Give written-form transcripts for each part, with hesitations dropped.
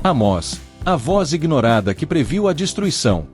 Amós, a voz ignorada que previu a destruição.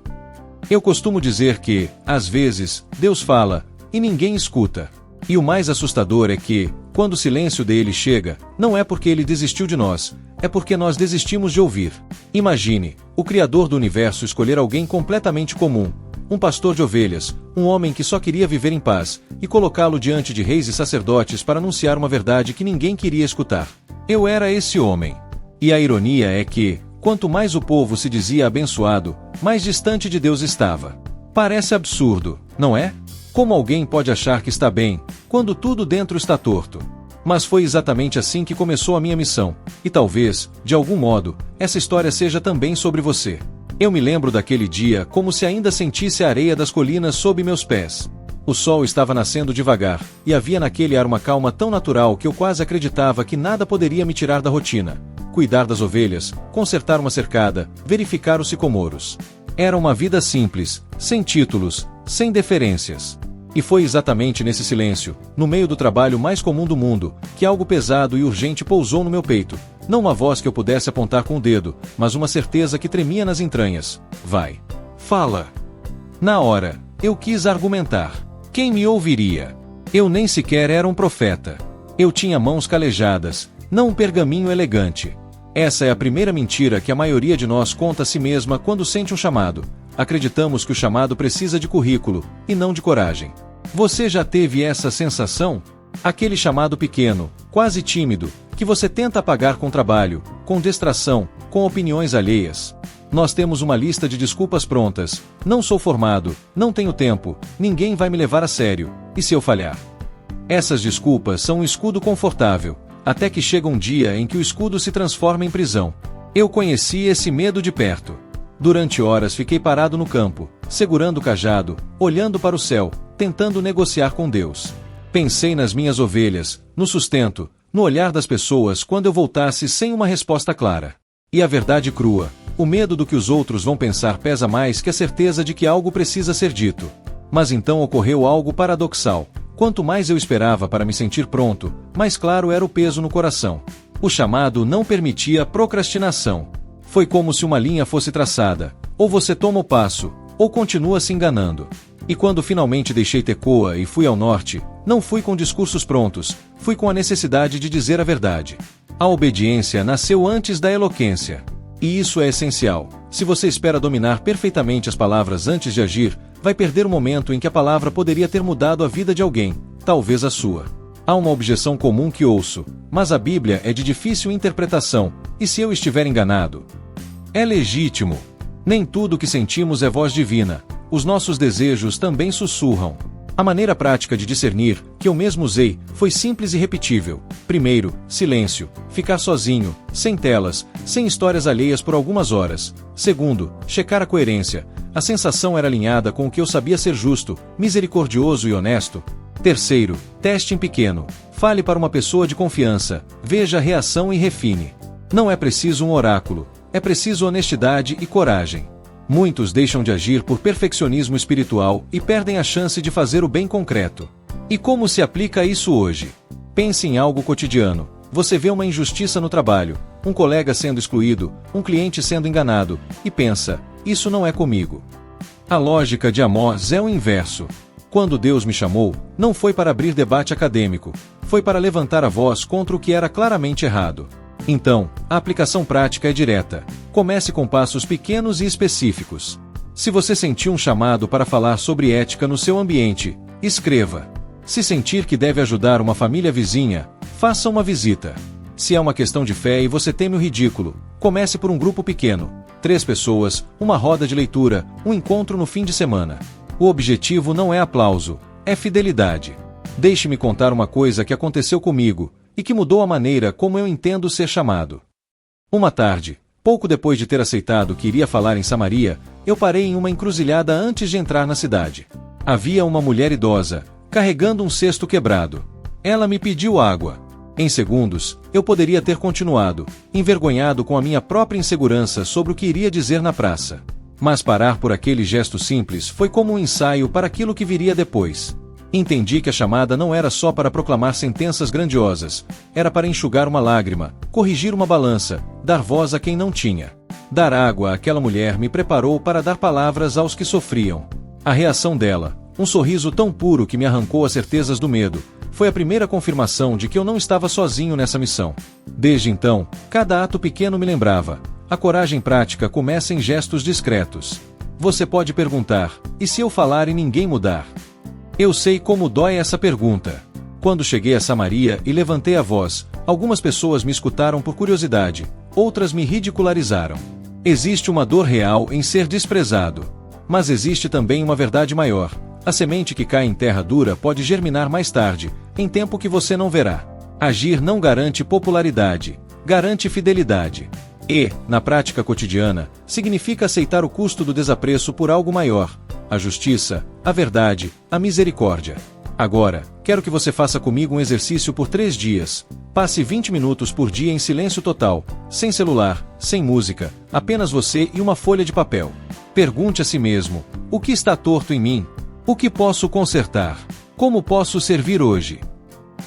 Eu costumo dizer que, às vezes, Deus fala, e ninguém escuta. E o mais assustador é que, quando o silêncio dele chega, não é porque ele desistiu de nós, é porque nós desistimos de ouvir. Imagine, o Criador do Universo escolher alguém completamente comum, um pastor de ovelhas, um homem que só queria viver em paz, e colocá-lo diante de reis e sacerdotes para anunciar uma verdade que ninguém queria escutar. Eu era esse homem. E a ironia é que, quanto mais o povo se dizia abençoado, mais distante de Deus estava. Parece absurdo, não é? Como alguém pode achar que está bem, quando tudo dentro está torto? Mas foi exatamente assim que começou a minha missão, e talvez, de algum modo, essa história seja também sobre você. Eu me lembro daquele dia como se ainda sentisse a areia das colinas sob meus pés. O sol estava nascendo devagar, e havia naquele ar uma calma tão natural que eu quase acreditava que nada poderia me tirar da rotina. Cuidar das ovelhas, consertar uma cercada, verificar os sicomoros. Era uma vida simples, sem títulos, sem deferências. E foi exatamente nesse silêncio, no meio do trabalho mais comum do mundo, que algo pesado e urgente pousou no meu peito. Não uma voz que eu pudesse apontar com o dedo, mas uma certeza que tremia nas entranhas. Vai. Fala. Na hora, eu quis argumentar. Quem me ouviria? Eu nem sequer era um profeta. Eu tinha mãos calejadas, não um pergaminho elegante. Essa é a primeira mentira que a maioria de nós conta a si mesma quando sente um chamado. Acreditamos que o chamado precisa de currículo, e não de coragem. Você já teve essa sensação? Aquele chamado pequeno, quase tímido, que você tenta apagar com trabalho, com distração, com opiniões alheias. Nós temos uma lista de desculpas prontas. Não sou formado, não tenho tempo, ninguém vai me levar a sério, e se eu falhar? Essas desculpas são um escudo confortável, até que chega um dia em que o escudo se transforma em prisão. Eu conheci esse medo de perto. Durante horas fiquei parado no campo, segurando o cajado, olhando para o céu, tentando negociar com Deus. Pensei nas minhas ovelhas, no sustento, no olhar das pessoas quando eu voltasse sem uma resposta clara. E a verdade crua, o medo do que os outros vão pensar pesa mais que a certeza de que algo precisa ser dito. Mas então ocorreu algo paradoxal. Quanto mais eu esperava para me sentir pronto, mais claro era o peso no coração. O chamado não permitia procrastinação. Foi como se uma linha fosse traçada. Ou você toma o passo, ou continua se enganando. E quando finalmente deixei Tecoa e fui ao norte, não fui com discursos prontos, fui com a necessidade de dizer a verdade. A obediência nasceu antes da eloquência. E isso é essencial. Se você espera dominar perfeitamente as palavras antes de agir, vai perder o momento em que a palavra poderia ter mudado a vida de alguém, talvez a sua. Há uma objeção comum que ouço, mas a Bíblia é de difícil interpretação, e se eu estiver enganado? É legítimo. Nem tudo o que sentimos é voz divina. Os nossos desejos também sussurram. A maneira prática de discernir, que eu mesmo usei, foi simples e repetível. Primeiro, silêncio, ficar sozinho, sem telas, sem histórias alheias por algumas horas. Segundo, checar a coerência. A sensação era alinhada com o que eu sabia ser justo, misericordioso e honesto. Terceiro, teste em pequeno. Fale para uma pessoa de confiança, veja a reação e refine. Não é preciso um oráculo, é preciso honestidade e coragem. Muitos deixam de agir por perfeccionismo espiritual e perdem a chance de fazer o bem concreto. E como se aplica isso hoje? Pense em algo cotidiano. Você vê uma injustiça no trabalho, um colega sendo excluído, um cliente sendo enganado, e pensa, isso não é comigo. A lógica de Amós é o inverso. Quando Deus me chamou, não foi para abrir debate acadêmico, foi para levantar a voz contra o que era claramente errado. Então, a aplicação prática é direta. Comece com passos pequenos e específicos. Se você sentir um chamado para falar sobre ética no seu ambiente, escreva. Se sentir que deve ajudar uma família vizinha, faça uma visita. Se é uma questão de fé e você teme o ridículo, comece por um grupo pequeno. 3 pessoas, uma roda de leitura, um encontro no fim de semana. O objetivo não é aplauso, é fidelidade. Deixe-me contar uma coisa que aconteceu comigo, e que mudou a maneira como eu entendo ser chamado. Uma tarde, pouco depois de ter aceitado que iria falar em Samaria, eu parei em uma encruzilhada antes de entrar na cidade. Havia uma mulher idosa, carregando um cesto quebrado. Ela me pediu água. Em segundos, eu poderia ter continuado, envergonhado com a minha própria insegurança sobre o que iria dizer na praça. Mas parar por aquele gesto simples foi como um ensaio para aquilo que viria depois. Entendi que a chamada não era só para proclamar sentenças grandiosas, era para enxugar uma lágrima, corrigir uma balança, dar voz a quem não tinha. Dar água àquela mulher me preparou para dar palavras aos que sofriam. A reação dela, um sorriso tão puro que me arrancou as certezas do medo, foi a primeira confirmação de que eu não estava sozinho nessa missão. Desde então, cada ato pequeno me lembrava: a coragem prática começa em gestos discretos. Você pode perguntar: e se eu falar e ninguém mudar? Eu sei como dói essa pergunta. Quando cheguei a Samaria e levantei a voz, algumas pessoas me escutaram por curiosidade, outras me ridicularizaram. Existe uma dor real em ser desprezado. Mas existe também uma verdade maior: a semente que cai em terra dura pode germinar mais tarde, em tempo que você não verá. Agir não garante popularidade, garante fidelidade. E, na prática cotidiana, significa aceitar o custo do desapreço por algo maior: a justiça, a verdade, a misericórdia. Agora, quero que você faça comigo um exercício por 3 dias. Passe 20 minutos por dia em silêncio total, sem celular, sem música, apenas você e uma folha de papel. Pergunte a si mesmo: o que está torto em mim? O que posso consertar? Como posso servir hoje?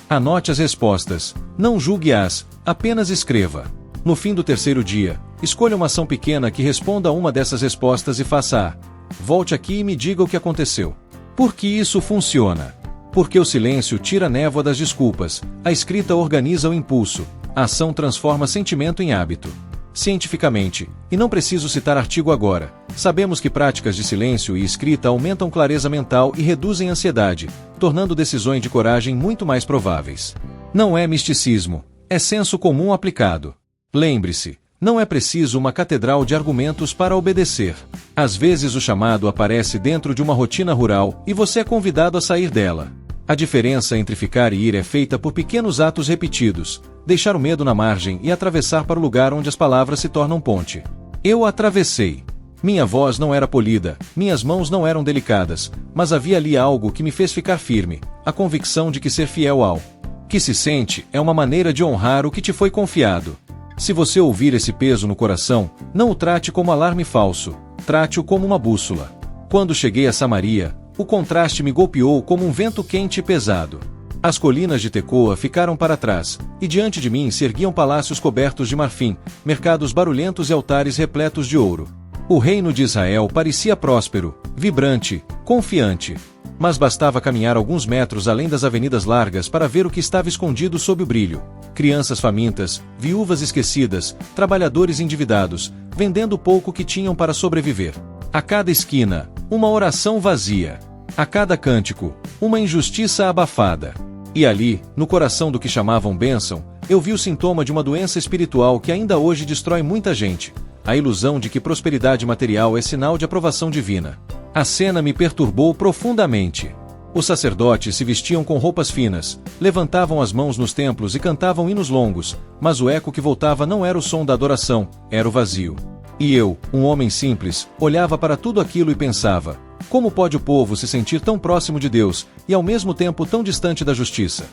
Anote as respostas, não julgue-as, apenas escreva. No fim do 3º dia, escolha uma ação pequena que responda a uma dessas respostas e faça-a. Volte aqui e me diga o que aconteceu. Por que isso funciona? Porque o silêncio tira a névoa das desculpas, a escrita organiza o impulso, a ação transforma sentimento em hábito. Cientificamente, e não preciso citar artigo agora, sabemos que práticas de silêncio e escrita aumentam clareza mental e reduzem ansiedade, tornando decisões de coragem muito mais prováveis. Não é misticismo, é senso comum aplicado. Lembre-se, não é preciso uma catedral de argumentos para obedecer. Às vezes o chamado aparece dentro de uma rotina rural e você é convidado a sair dela. A diferença entre ficar e ir é feita por pequenos atos repetidos: deixar o medo na margem e atravessar para o lugar onde as palavras se tornam ponte. Eu atravessei. Minha voz não era polida, minhas mãos não eram delicadas, mas havia ali algo que me fez ficar firme: a convicção de que ser fiel ao que se sente é uma maneira de honrar o que te foi confiado. Se você ouvir esse peso no coração, não o trate como alarme falso, trate-o como uma bússola. Quando cheguei a Samaria, o contraste me golpeou como um vento quente e pesado. As colinas de Tecoa ficaram para trás, e diante de mim se erguiam palácios cobertos de marfim, mercados barulhentos e altares repletos de ouro. O reino de Israel parecia próspero, vibrante, confiante. Mas bastava caminhar alguns metros além das avenidas largas para ver o que estava escondido sob o brilho: crianças famintas, viúvas esquecidas, trabalhadores endividados, vendendo o pouco que tinham para sobreviver. A cada esquina, uma oração vazia. A cada cântico, uma injustiça abafada. E ali, no coração do que chamavam bênção, eu vi o sintoma de uma doença espiritual que ainda hoje destrói muita gente: a ilusão de que prosperidade material é sinal de aprovação divina. A cena me perturbou profundamente. Os sacerdotes se vestiam com roupas finas, levantavam as mãos nos templos e cantavam hinos longos, mas o eco que voltava não era o som da adoração, era o vazio. E eu, um homem simples, olhava para tudo aquilo e pensava: como pode o povo se sentir tão próximo de Deus e ao mesmo tempo tão distante da justiça?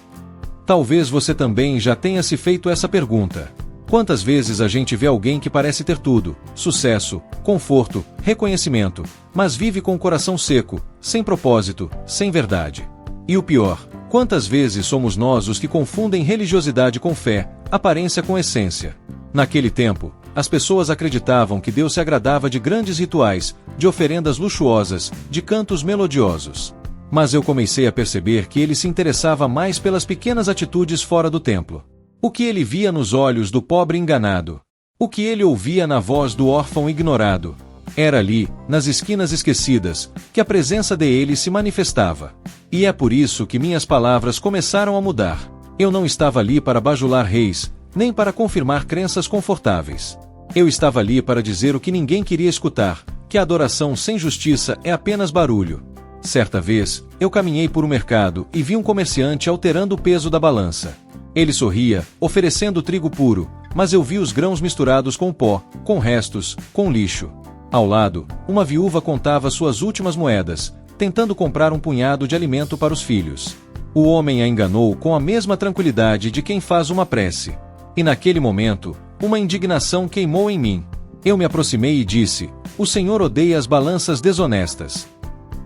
Talvez você também já tenha se feito essa pergunta. Quantas vezes a gente vê alguém que parece ter tudo: sucesso, conforto, reconhecimento, mas vive com o coração seco, sem propósito, sem verdade. E o pior, quantas vezes somos nós os que confundem religiosidade com fé, aparência com essência? Naquele tempo, as pessoas acreditavam que Deus se agradava de grandes rituais, de oferendas luxuosas, de cantos melodiosos. Mas eu comecei a perceber que ele se interessava mais pelas pequenas atitudes fora do templo. O que ele via nos olhos do pobre enganado? O que ele ouvia na voz do órfão ignorado? Era ali, nas esquinas esquecidas, que a presença dele se manifestava. E é por isso que minhas palavras começaram a mudar. Eu não estava ali para bajular reis, nem para confirmar crenças confortáveis. Eu estava ali para dizer o que ninguém queria escutar: que a adoração sem justiça é apenas barulho. Certa vez, eu caminhei por um mercado e vi um comerciante alterando o peso da balança. Ele sorria, oferecendo trigo puro, mas eu vi os grãos misturados com pó, com restos, com lixo. Ao lado, uma viúva contava suas últimas moedas, tentando comprar um punhado de alimento para os filhos. O homem a enganou com a mesma tranquilidade de quem faz uma prece. E naquele momento, uma indignação queimou em mim. Eu me aproximei e disse: "O Senhor odeia as balanças desonestas."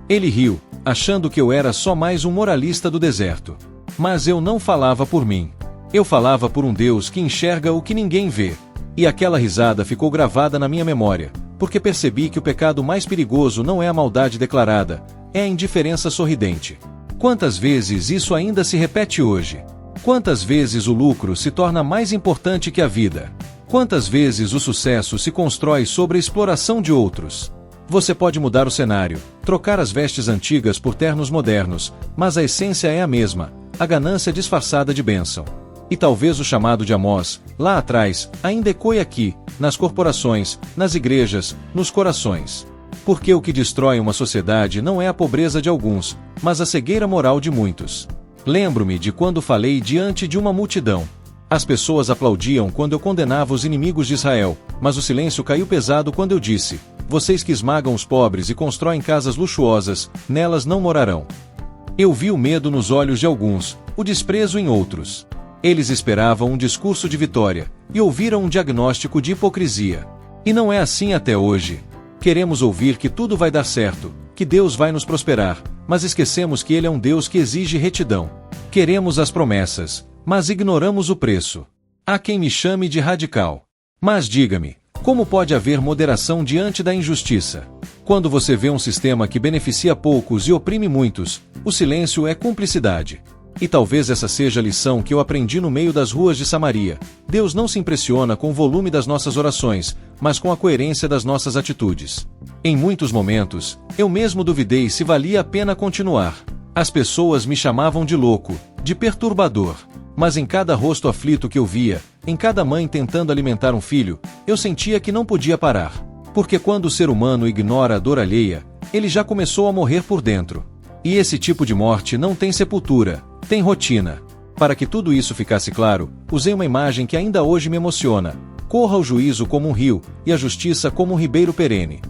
Ele riu, achando que eu era só mais um moralista do deserto. Mas eu não falava por mim. Eu falava por um Deus que enxerga o que ninguém vê. E aquela risada ficou gravada na minha memória, porque percebi que o pecado mais perigoso não é a maldade declarada, é a indiferença sorridente. Quantas vezes isso ainda se repete hoje? Quantas vezes o lucro se torna mais importante que a vida? Quantas vezes o sucesso se constrói sobre a exploração de outros? Você pode mudar o cenário, trocar as vestes antigas por ternos modernos, mas a essência é a mesma, a ganância disfarçada de bênção. E talvez o chamado de Amós, lá atrás, ainda ecoe aqui, nas corporações, nas igrejas, nos corações. Porque o que destrói uma sociedade não é a pobreza de alguns, mas a cegueira moral de muitos. Lembro-me de quando falei diante de uma multidão. As pessoas aplaudiam quando eu condenava os inimigos de Israel, mas o silêncio caiu pesado quando eu disse: vocês que esmagam os pobres e constroem casas luxuosas, nelas não morarão. Eu vi o medo nos olhos de alguns, o desprezo em outros. Eles esperavam um discurso de vitória, e ouviram um diagnóstico de hipocrisia. E não é assim até hoje. Queremos ouvir que tudo vai dar certo, que Deus vai nos prosperar, mas esquecemos que Ele é um Deus que exige retidão. Queremos as promessas, mas ignoramos o preço. Há quem me chame de radical. Mas diga-me, como pode haver moderação diante da injustiça? Quando você vê um sistema que beneficia poucos e oprime muitos, o silêncio é cumplicidade. E talvez essa seja a lição que eu aprendi no meio das ruas de Samaria. Deus não se impressiona com o volume das nossas orações, mas com a coerência das nossas atitudes. Em muitos momentos, eu mesmo duvidei se valia a pena continuar. As pessoas me chamavam de louco, de perturbador. Mas em cada rosto aflito que eu via, em cada mãe tentando alimentar um filho, eu sentia que não podia parar. Porque quando o ser humano ignora a dor alheia, ele já começou a morrer por dentro. E esse tipo de morte não tem sepultura, tem rotina. Para que tudo isso ficasse claro, usei uma imagem que ainda hoje me emociona. Corra o juízo como um rio, e a justiça como um ribeiro perene.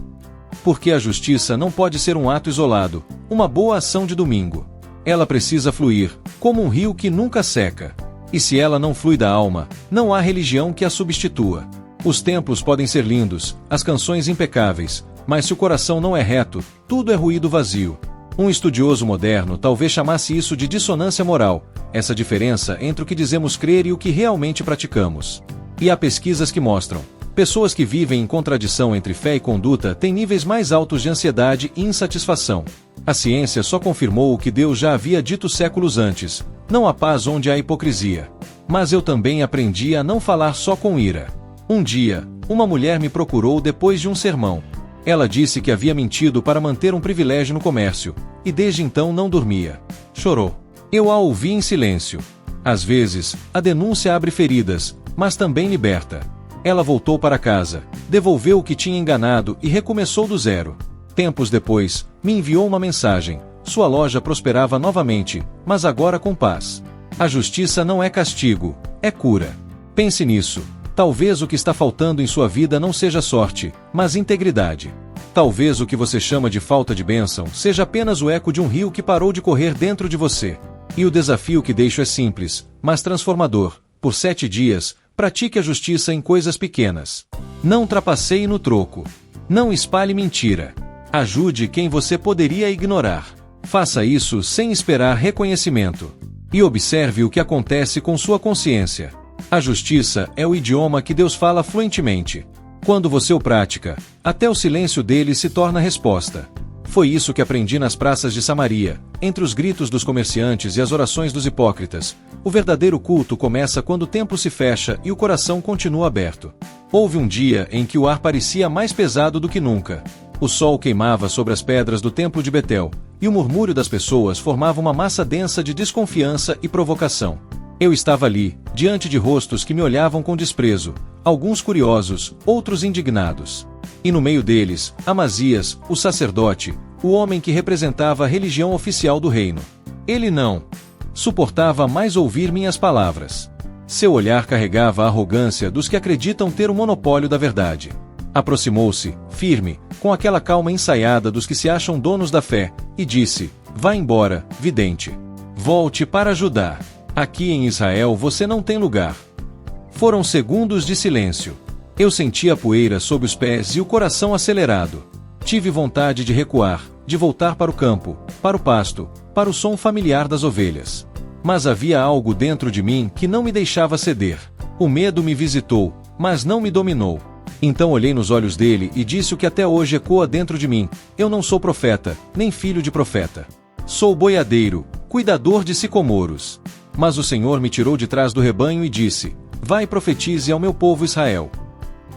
Porque a justiça não pode ser um ato isolado, uma boa ação de domingo. Ela precisa fluir, como um rio que nunca seca. E se ela não flui da alma, não há religião que a substitua. Os templos podem ser lindos, as canções impecáveis, mas se o coração não é reto, tudo é ruído vazio. Um estudioso moderno talvez chamasse isso de dissonância moral, essa diferença entre o que dizemos crer e o que realmente praticamos. E há pesquisas que mostram: pessoas que vivem em contradição entre fé e conduta têm níveis mais altos de ansiedade e insatisfação. A ciência só confirmou o que Deus já havia dito séculos antes: não há paz onde há hipocrisia. Mas eu também aprendi a não falar só com ira. Um dia, uma mulher me procurou depois de um sermão. Ela disse que havia mentido para manter um privilégio no comércio, e desde então não dormia. Chorou. Eu a ouvi em silêncio. Às vezes, a denúncia abre feridas, mas também liberta. Ela voltou para casa, devolveu o que tinha enganado e recomeçou do zero. Tempos depois, me enviou uma mensagem. Sua loja prosperava novamente, mas agora com paz. A justiça não é castigo, é cura. Pense nisso. Talvez o que está faltando em sua vida não seja sorte, mas integridade. Talvez o que você chama de falta de bênção seja apenas o eco de um rio que parou de correr dentro de você. E o desafio que deixo é simples, mas transformador. Por 7 dias, pratique a justiça em coisas pequenas. Não trapaceie no troco. Não espalhe mentira. Ajude quem você poderia ignorar. Faça isso sem esperar reconhecimento. E observe o que acontece com sua consciência. A justiça é o idioma que Deus fala fluentemente. Quando você o pratica, até o silêncio dele se torna resposta. Foi isso que aprendi nas praças de Samaria, entre os gritos dos comerciantes e as orações dos hipócritas. O verdadeiro culto começa quando o templo se fecha e o coração continua aberto. Houve um dia em que o ar parecia mais pesado do que nunca. O sol queimava sobre as pedras do templo de Betel, e o murmúrio das pessoas formava uma massa densa de desconfiança e provocação. Eu estava ali, diante de rostos que me olhavam com desprezo, alguns curiosos, outros indignados. E no meio deles, Amazias, o sacerdote, o homem que representava a religião oficial do reino. Ele não suportava mais ouvir minhas palavras. Seu olhar carregava a arrogância dos que acreditam ter o monopólio da verdade. Aproximou-se, firme, com aquela calma ensaiada dos que se acham donos da fé, e disse: "Vá embora, vidente. Volte para Judá. Aqui em Israel você não tem lugar." Foram segundos de silêncio. Eu senti a poeira sob os pés e o coração acelerado. Tive vontade de recuar, de voltar para o campo, para o pasto, para o som familiar das ovelhas. Mas havia algo dentro de mim que não me deixava ceder. O medo me visitou, mas não me dominou. Então olhei nos olhos dele e disse o que até hoje ecoa dentro de mim: eu não sou profeta, nem filho de profeta. Sou boiadeiro, cuidador de sicomoros. Mas o Senhor me tirou de trás do rebanho e disse: vai e profetize ao meu povo Israel.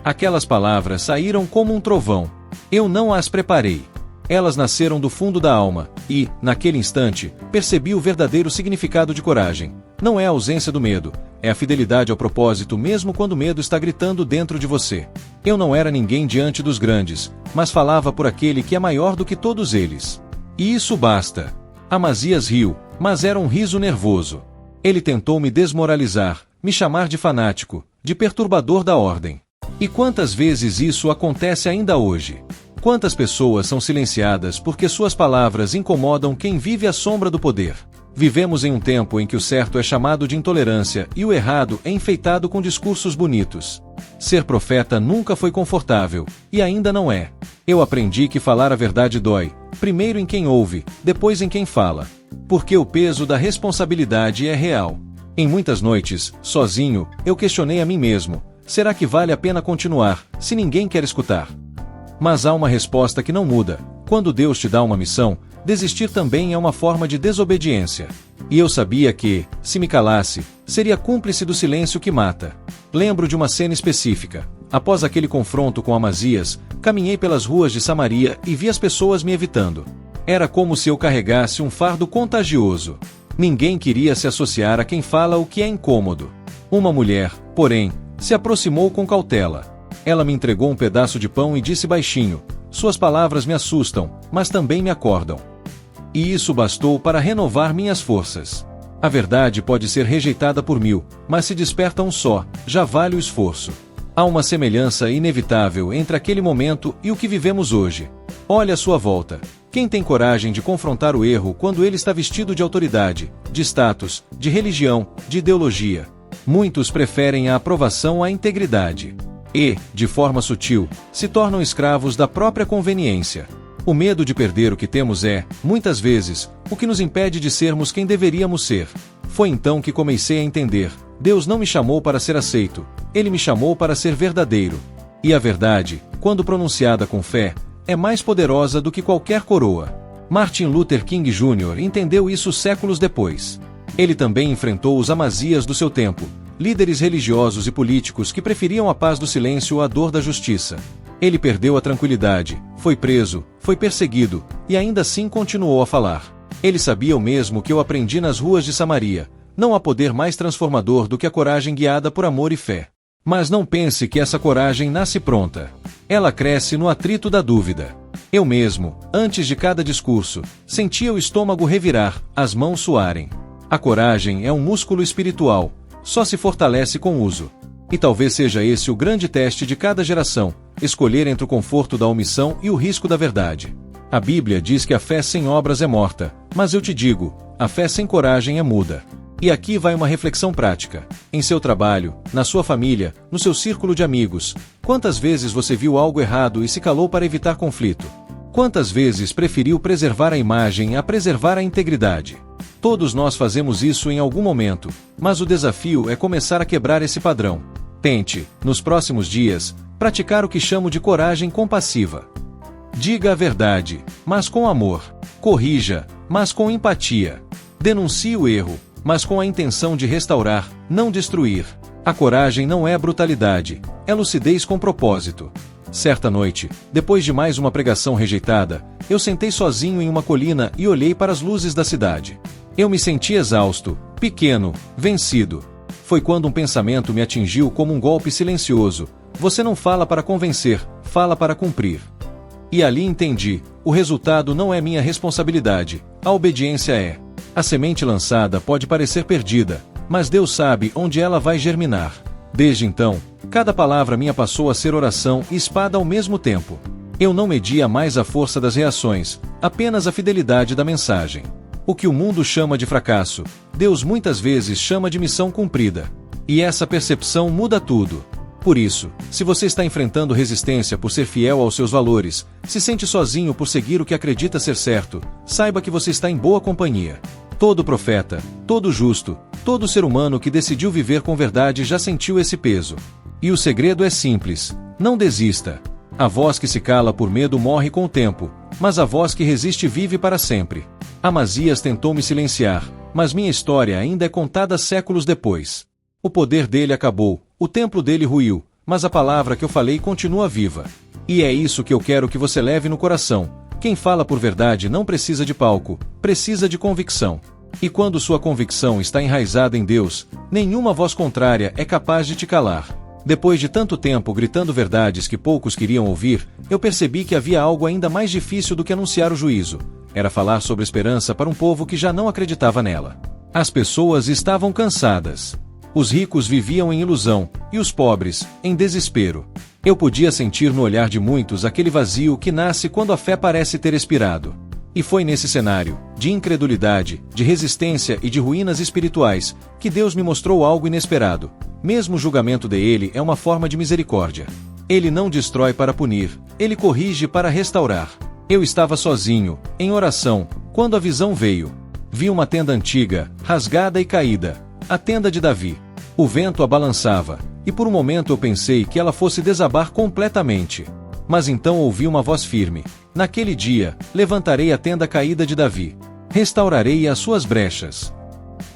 Aquelas palavras saíram como um trovão. Eu não as preparei. Elas nasceram do fundo da alma, e, naquele instante, percebi o verdadeiro significado de coragem. Não é a ausência do medo, é a fidelidade ao propósito mesmo quando o medo está gritando dentro de você. Eu não era ninguém diante dos grandes, mas falava por aquele que é maior do que todos eles. E isso basta. Amazias riu, mas era um riso nervoso. Ele tentou me desmoralizar, me chamar de fanático, de perturbador da ordem. E quantas vezes isso acontece ainda hoje? Quantas pessoas são silenciadas porque suas palavras incomodam quem vive à sombra do poder? Vivemos em um tempo em que o certo é chamado de intolerância e o errado é enfeitado com discursos bonitos. Ser profeta nunca foi confortável, e ainda não é. Eu aprendi que falar a verdade dói, primeiro em quem ouve, depois em quem fala. Porque o peso da responsabilidade é real. Em muitas noites, sozinho, eu questionei a mim mesmo: será que vale a pena continuar, se ninguém quer escutar? Mas há uma resposta que não muda. Quando Deus te dá uma missão, desistir também é uma forma de desobediência. E eu sabia que, se me calasse, seria cúmplice do silêncio que mata. Lembro de uma cena específica. Após aquele confronto com Amazias, caminhei pelas ruas de Samaria e vi as pessoas me evitando. Era como se eu carregasse um fardo contagioso. Ninguém queria se associar a quem fala o que é incômodo. Uma mulher, porém, se aproximou com cautela. Ela me entregou um pedaço de pão e disse baixinho: suas palavras me assustam, mas também me acordam. E isso bastou para renovar minhas forças. A verdade pode ser rejeitada por 1000, mas se desperta um só, já vale o esforço. Há uma semelhança inevitável entre aquele momento e o que vivemos hoje. Olhe à sua volta. Quem tem coragem de confrontar o erro quando ele está vestido de autoridade, de status, de religião, de ideologia? Muitos preferem a aprovação à integridade. E, de forma sutil, se tornam escravos da própria conveniência. O medo de perder o que temos é, muitas vezes, o que nos impede de sermos quem deveríamos ser. Foi então que comecei a entender: Deus não me chamou para ser aceito, Ele me chamou para ser verdadeiro. E a verdade, quando pronunciada com fé, é mais poderosa do que qualquer coroa. Martin Luther King Jr. entendeu isso séculos depois. Ele também enfrentou os Amazias do seu tempo, líderes religiosos e políticos que preferiam a paz do silêncio à dor da justiça. Ele perdeu a tranquilidade, foi preso, foi perseguido, e ainda assim continuou a falar. Ele sabia o mesmo que eu aprendi nas ruas de Samaria: não há poder mais transformador do que a coragem guiada por amor e fé. Mas não pense que essa coragem nasce pronta. Ela cresce no atrito da dúvida. Eu mesmo, antes de cada discurso, sentia o estômago revirar, as mãos suarem. A coragem é um músculo espiritual, só se fortalece com uso. E talvez seja esse o grande teste de cada geração: escolher entre o conforto da omissão e o risco da verdade. A Bíblia diz que a fé sem obras é morta, mas eu te digo, a fé sem coragem é muda. E aqui vai uma reflexão prática. Em seu trabalho, na sua família, no seu círculo de amigos, quantas vezes você viu algo errado e se calou para evitar conflito? Quantas vezes preferiu preservar a imagem a preservar a integridade? Todos nós fazemos isso em algum momento, mas o desafio é começar a quebrar esse padrão. Tente, nos próximos dias, praticar o que chamo de coragem compassiva. Diga a verdade, mas com amor. Corrija, mas com empatia. Denuncie o erro, mas com a intenção de restaurar, não destruir. A coragem não é brutalidade, é lucidez com propósito. Certa noite, depois de mais uma pregação rejeitada, eu sentei sozinho em uma colina e olhei para as luzes da cidade. Eu me senti exausto, pequeno, vencido. Foi quando um pensamento me atingiu como um golpe silencioso: você não fala para convencer, fala para cumprir. E ali entendi: o resultado não é minha responsabilidade, a obediência é. A semente lançada pode parecer perdida, mas Deus sabe onde ela vai germinar. Desde então, cada palavra minha passou a ser oração e espada ao mesmo tempo. Eu não media mais a força das reações, apenas a fidelidade da mensagem. O que o mundo chama de fracasso, Deus muitas vezes chama de missão cumprida. E essa percepção muda tudo. Por isso, se você está enfrentando resistência por ser fiel aos seus valores, se sente sozinho por seguir o que acredita ser certo, saiba que você está em boa companhia. Todo profeta, todo justo, todo ser humano que decidiu viver com verdade já sentiu esse peso. E o segredo é simples: não desista. A voz que se cala por medo morre com o tempo, mas a voz que resiste vive para sempre. Amazias tentou me silenciar, mas minha história ainda é contada séculos depois. O poder dele acabou, o templo dele ruiu, mas a palavra que eu falei continua viva. E é isso que eu quero que você leve no coração: quem fala por verdade não precisa de palco, precisa de convicção. E quando sua convicção está enraizada em Deus, nenhuma voz contrária é capaz de te calar. Depois de tanto tempo gritando verdades que poucos queriam ouvir, eu percebi que havia algo ainda mais difícil do que anunciar o juízo. Era falar sobre esperança para um povo que já não acreditava nela. As pessoas estavam cansadas. Os ricos viviam em ilusão, e os pobres, em desespero. Eu podia sentir no olhar de muitos aquele vazio que nasce quando a fé parece ter expirado. E foi nesse cenário, de incredulidade, de resistência e de ruínas espirituais, que Deus me mostrou algo inesperado. Mesmo o julgamento dele é uma forma de misericórdia. Ele não destrói para punir, ele corrige para restaurar. Eu estava sozinho, em oração, quando a visão veio. Vi uma tenda antiga, rasgada e caída, a tenda de Davi. O vento a balançava, e por um momento eu pensei que ela fosse desabar completamente. Mas então ouvi uma voz firme: naquele dia, levantarei a tenda caída de Davi. Restaurarei as suas brechas.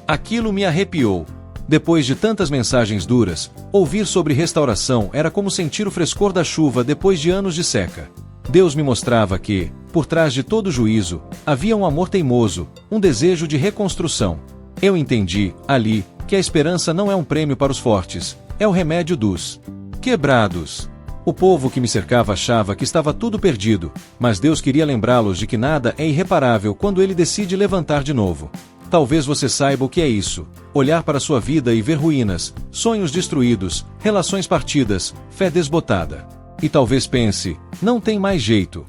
Aquilo me arrepiou. Depois de tantas mensagens duras, ouvir sobre restauração era como sentir o frescor da chuva depois de anos de seca. Deus me mostrava que, por trás de todo juízo, havia um amor teimoso, um desejo de reconstrução. Eu entendi, ali, que a esperança não é um prêmio para os fortes, é o remédio dos quebrados. O povo que me cercava achava que estava tudo perdido, mas Deus queria lembrá-los de que nada é irreparável quando Ele decide levantar de novo. Talvez você saiba o que é isso: olhar para sua vida e ver ruínas, sonhos destruídos, relações partidas, fé desbotada. E talvez pense: não tem mais jeito.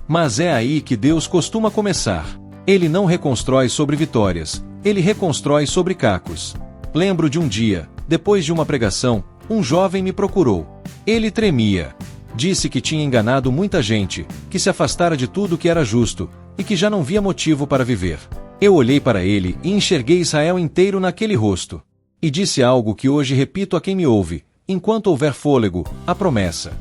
Mas é aí que Deus costuma começar. Ele não reconstrói sobre vitórias, Ele reconstrói sobre cacos. Lembro de um dia, depois de uma pregação, um jovem me procurou. Ele tremia. Disse que tinha enganado muita gente, que se afastara de tudo que era justo, e que já não via motivo para viver. Eu olhei para ele e enxerguei Israel inteiro naquele rosto. E disse algo que hoje repito a quem me ouve: enquanto houver fôlego, a promessa.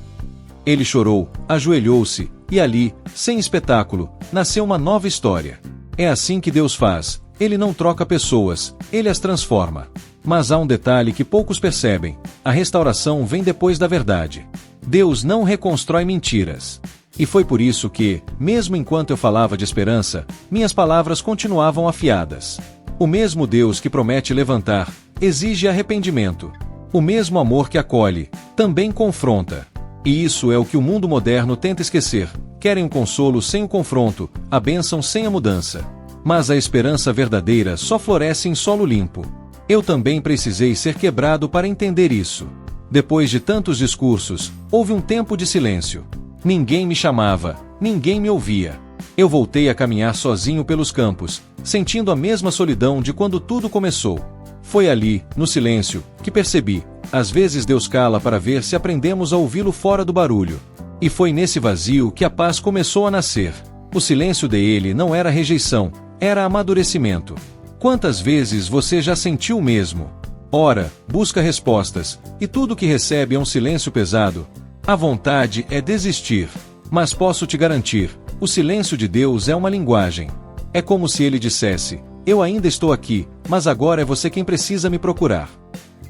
Ele chorou, ajoelhou-se, e ali, sem espetáculo, nasceu uma nova história. É assim que Deus faz: Ele não troca pessoas, Ele as transforma. Mas há um detalhe que poucos percebem: a restauração vem depois da verdade. Deus não reconstrói mentiras. E foi por isso que, mesmo enquanto eu falava de esperança, minhas palavras continuavam afiadas. O mesmo Deus que promete levantar, exige arrependimento. O mesmo amor que acolhe, também confronta. E isso é o que o mundo moderno tenta esquecer: querem um consolo sem o confronto, a bênção sem a mudança. Mas a esperança verdadeira só floresce em solo limpo. Eu também precisei ser quebrado para entender isso. Depois de tantos discursos, houve um tempo de silêncio. Ninguém me chamava, ninguém me ouvia. Eu voltei a caminhar sozinho pelos campos, sentindo a mesma solidão de quando tudo começou. Foi ali, no silêncio, que percebi: às vezes Deus cala para ver se aprendemos a ouvi-lo fora do barulho. E foi nesse vazio que a paz começou a nascer. O silêncio dele não era rejeição, era amadurecimento. Quantas vezes você já sentiu o mesmo? Ora, busca respostas, e tudo que recebe é um silêncio pesado. A vontade é desistir. Mas posso te garantir: o silêncio de Deus é uma linguagem. É como se Ele dissesse: eu ainda estou aqui, mas agora é você quem precisa me procurar.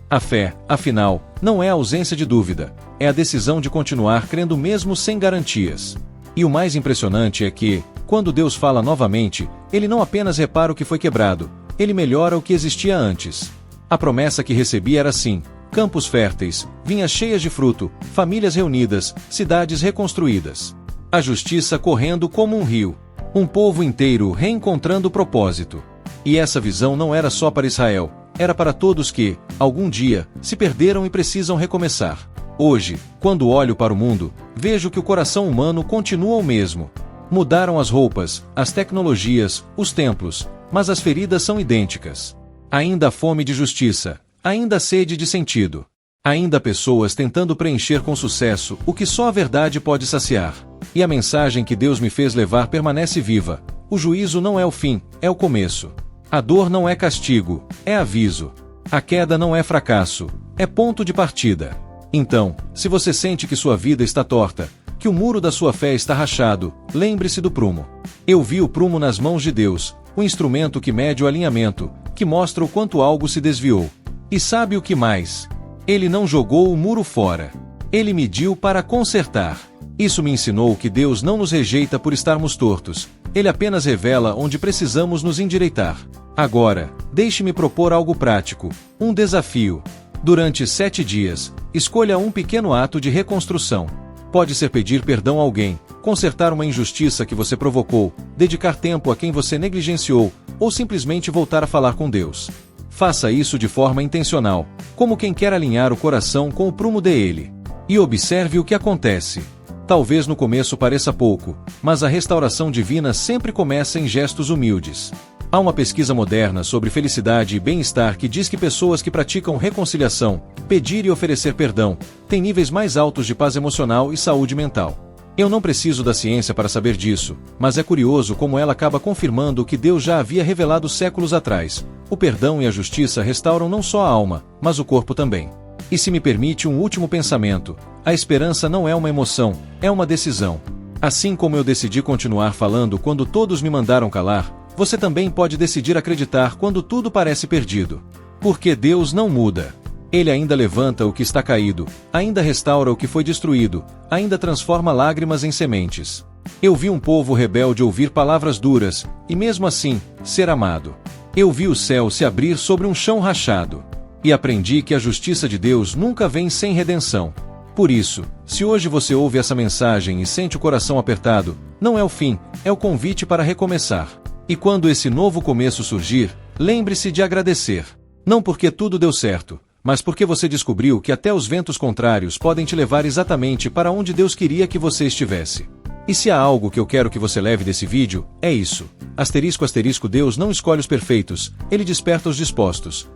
A fé, afinal, não é a ausência de dúvida, é a decisão de continuar crendo mesmo sem garantias. E o mais impressionante é que, quando Deus fala novamente, Ele não apenas repara o que foi quebrado, Ele melhora o que existia antes. A promessa que recebi era assim: campos férteis, vinhas cheias de fruto, famílias reunidas, cidades reconstruídas. A justiça correndo como um rio. Um povo inteiro reencontrando o propósito. E essa visão não era só para Israel, era para todos que, algum dia, se perderam e precisam recomeçar. Hoje, quando olho para o mundo, vejo que o coração humano continua o mesmo. Mudaram as roupas, as tecnologias, os templos, mas as feridas são idênticas. Ainda há fome de justiça, ainda há sede de sentido. Ainda há pessoas tentando preencher com sucesso o que só a verdade pode saciar. E a mensagem que Deus me fez levar permanece viva. O juízo não é o fim, é o começo. A dor não é castigo, é aviso. A queda não é fracasso, é ponto de partida. Então, se você sente que sua vida está torta, que o muro da sua fé está rachado, lembre-se do prumo. Eu vi o prumo nas mãos de Deus, o instrumento que mede o alinhamento, que mostra o quanto algo se desviou. E sabe o que mais? Ele não jogou o muro fora. Ele mediu para consertar. Isso me ensinou que Deus não nos rejeita por estarmos tortos. Ele apenas revela onde precisamos nos endireitar. Agora, deixe-me propor algo prático, um desafio. Durante 7 dias, escolha um pequeno ato de reconstrução. Pode ser pedir perdão a alguém, consertar uma injustiça que você provocou, dedicar tempo a quem você negligenciou, ou simplesmente voltar a falar com Deus. Faça isso de forma intencional, como quem quer alinhar o coração com o prumo dele. E observe o que acontece. Talvez no começo pareça pouco, mas a restauração divina sempre começa em gestos humildes. Há uma pesquisa moderna sobre felicidade e bem-estar que diz que pessoas que praticam reconciliação, pedir e oferecer perdão, têm níveis mais altos de paz emocional e saúde mental. Eu não preciso da ciência para saber disso, mas é curioso como ela acaba confirmando o que Deus já havia revelado séculos atrás. O perdão e a justiça restauram não só a alma, mas o corpo também. E se me permite um último pensamento, a esperança não é uma emoção, é uma decisão. Assim como eu decidi continuar falando quando todos me mandaram calar, você também pode decidir acreditar quando tudo parece perdido. Porque Deus não muda. Ele ainda levanta o que está caído, ainda restaura o que foi destruído, ainda transforma lágrimas em sementes. Eu vi um povo rebelde ouvir palavras duras, e mesmo assim, ser amado. Eu vi o céu se abrir sobre um chão rachado. E aprendi que a justiça de Deus nunca vem sem redenção. Por isso, se hoje você ouve essa mensagem e sente o coração apertado, não é o fim, é o convite para recomeçar. E quando esse novo começo surgir, lembre-se de agradecer. Não porque tudo deu certo, mas porque você descobriu que até os ventos contrários podem te levar exatamente para onde Deus queria que você estivesse. E se há algo que eu quero que você leve desse vídeo, é isso. ***, Deus não escolhe os perfeitos, ele desperta os dispostos.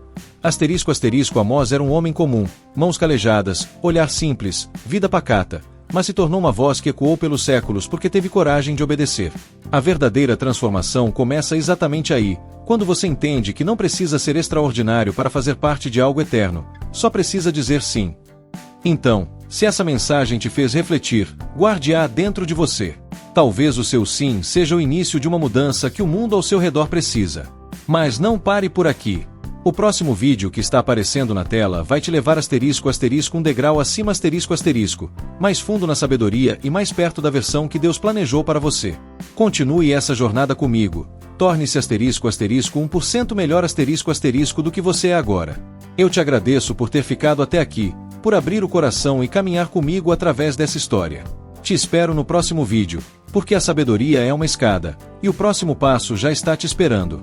***, Amós era um homem comum, mãos calejadas, olhar simples, vida pacata, mas se tornou uma voz que ecoou pelos séculos porque teve coragem de obedecer. A verdadeira transformação começa exatamente aí, quando você entende que não precisa ser extraordinário para fazer parte de algo eterno, só precisa dizer sim. Então, se essa mensagem te fez refletir, guarde-a dentro de você. Talvez o seu sim seja o início de uma mudança que o mundo ao seu redor precisa. Mas não pare por aqui. O próximo vídeo que está aparecendo na tela vai te levar um degrau acima mais fundo na sabedoria e mais perto da versão que Deus planejou para você. Continue essa jornada comigo. Torne-se ***, 1% melhor do que você é agora. Eu te agradeço por ter ficado até aqui, por abrir o coração e caminhar comigo através dessa história. Te espero no próximo vídeo, porque a sabedoria é uma escada, e o próximo passo já está te esperando.